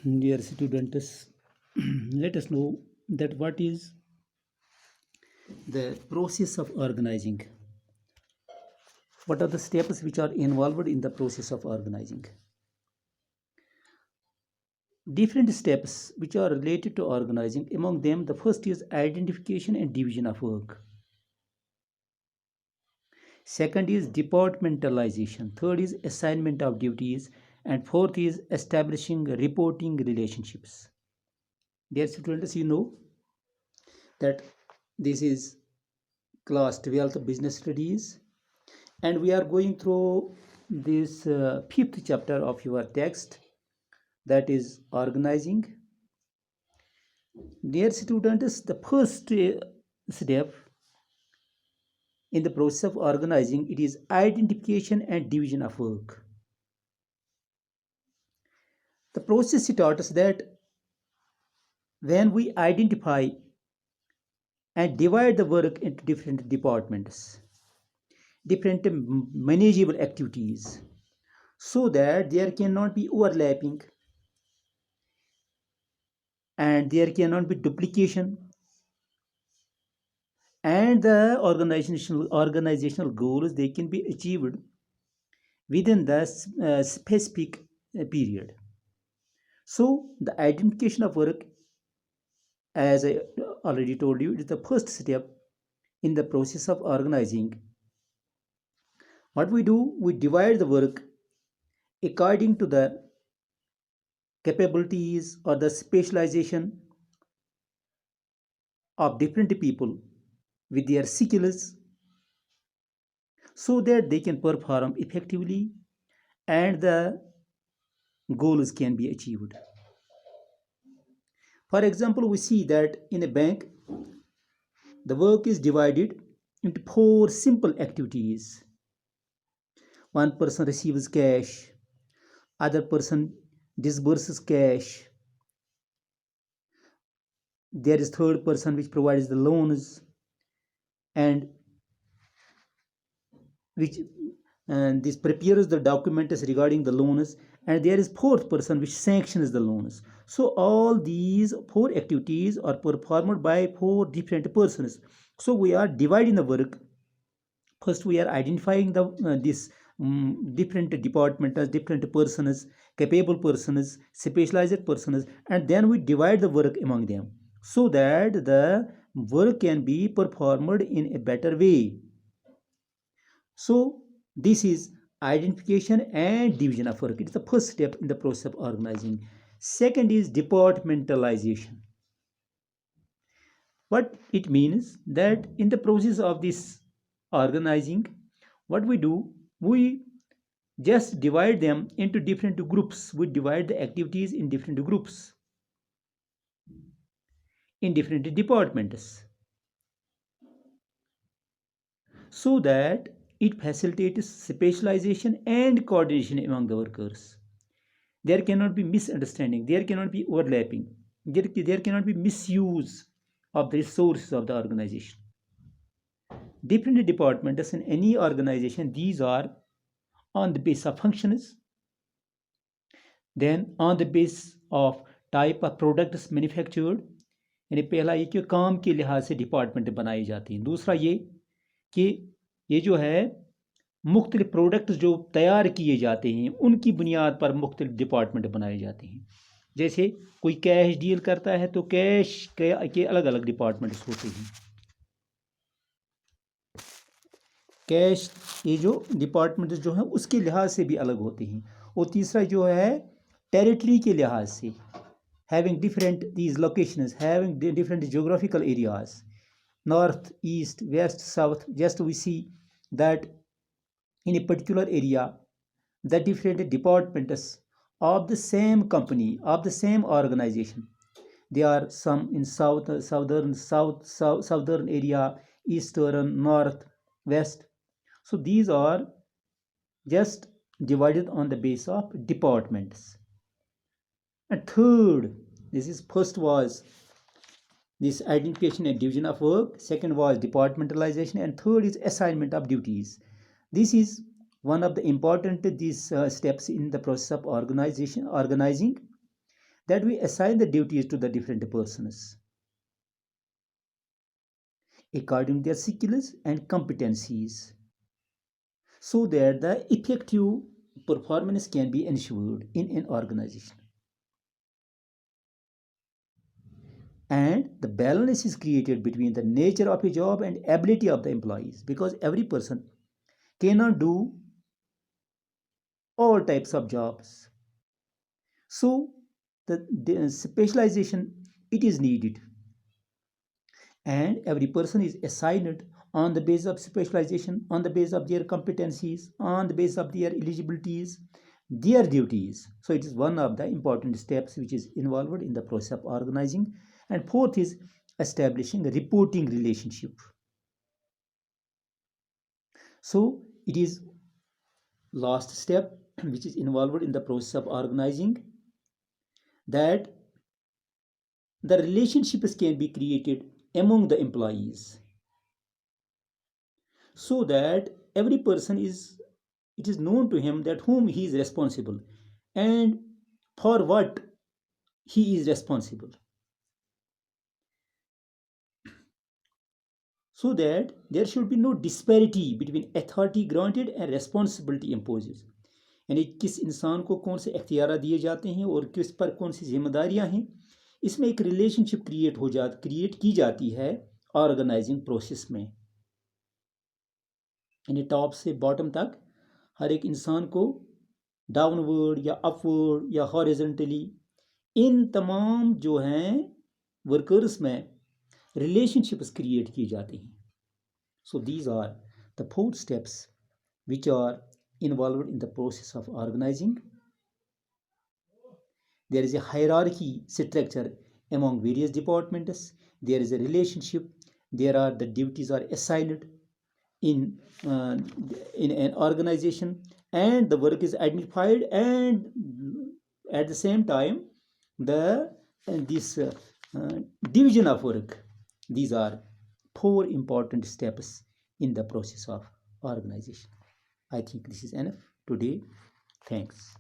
Dear students, let us know that what is the process of organizing. What are the steps which are involved in the process of organizing? Different steps which are related to organizing. Among them, the first is identification and division of work. Second is departmentalization. Third is assignment of duties. And fourth is establishing reporting relationships. Dear students, you know that this is class 12th business studies, and we are going through this fifth chapter of your text, that is organizing. Dear students, the first step in the process of organizing, it is identification and division of work. The process starts that when we identify and divide the work into different departments, different manageable activities, so that there cannot be overlapping and there cannot be duplication, and the organizational goals, they can be achieved within the specific period. So the identification of work, as I already told you, is the first step in the process of organizing. What we do, we divide the work according to the capabilities or the specialization of different people with their skills, so that they can perform effectively and the goals can be achieved. For example, we see that in a bank, the work is divided into four simple activities. One person receives cash, other person disburses cash, there is third person which provides the loans, and which and this prepares the documents regarding the loans, and there is fourth person which sanctions the loans. So all these four activities are performed by four different persons. So we are dividing the work. First we are identifying the this different departments, different persons, capable persons, specialized persons, and then we divide the work among them, so that the work can be performed in a better way. So this is identification and division of work. It's the first step in the process of organizing. Second is departmentalization. What it means, that in the process of this organizing, what we do, we just divide them into different groups. We divide the activities in different groups, in different departments, so that it facilitates specialization and coordination among the workers. There cannot be misunderstanding, there cannot be overlapping, there cannot be misuse of the resources of the organization. Different departments in any organization, these are on the basis of functions, then on the basis of type of products manufactured, यानी पहला ये कि काम के लिहाज से department बनाई जाती हैं। दूसरा ये कि ये जो है मुख्तलिफ प्रोडक्ट्स जो तैयार किए जाते हैं उनकी बुनियाद पर मुख्तलिफ डिपार्टमेंट बनाए जाते हैं। जैसे कोई कैश डील करता है तो कैश के अलग अलग डिपार्टमेंट्स होते हैं। कैश ये जो डिपार्टमेंट्स जो हैं उसके लिहाज से भी अलग होते हैं। और तीसरा जो है टेरिटरी के लिहाज से, having different these locations, having different geographical areas, north, east, west, south. Just we see that in a particular area, the different departments of the same company, of the same organization, they are some in southern area, eastern, north, west. So these are just divided on the basis of departments. And third, this is first was this identification and division of work, second was departmentalization, and third is assignment of duties. This is one of the important these steps in the process of organizing. that we assign the duties to the different persons according to their skills and competencies, so that the effective performance can be ensured in an organization. And the balance is created between the nature of a job and ability of the employees, because every person cannot do all types of jobs. So the specialization, it is needed, and every person is assigned on the basis of specialization, on the basis of their competencies, on the basis of their eligibilities, their duties. So it is one of the important steps which is involved in the process of organizing. And fourth is establishing a reporting relationship. So it is last step which is involved in the process of organizing, that the relationships can be created among the employees, so that every person is, it is known to him that whom he is responsible and for what he is responsible, so that there should be no disparity between authority granted and responsibility imposed. यानी किस इंसान को कौन से अख्तियार दिए जाते हैं और किस पर कौन सी जिम्मेदारियां हैं, इसमें एक रिलेशनशिप क्रिएट की जाती है ऑर्गेनाइजिंग प्रोसेस में। यानी टॉप से बॉटम तक हर एक इंसान को डाउनवर्ड या अपवर्ड या हॉरिजॉन्टली इन तमाम जो हैं वर्कर्स में रिलेशनशिप्स क्रिएट की जाती हैं। So these are the 4 steps which are involved in the process of organizing. There is a hierarchy structure among various departments. There is a relationship. There are the duties are assigned in an organization, and the work is identified, and at the same time the this division of work. These are 4 important steps in the process of organization. I think this is enough today. Thanks.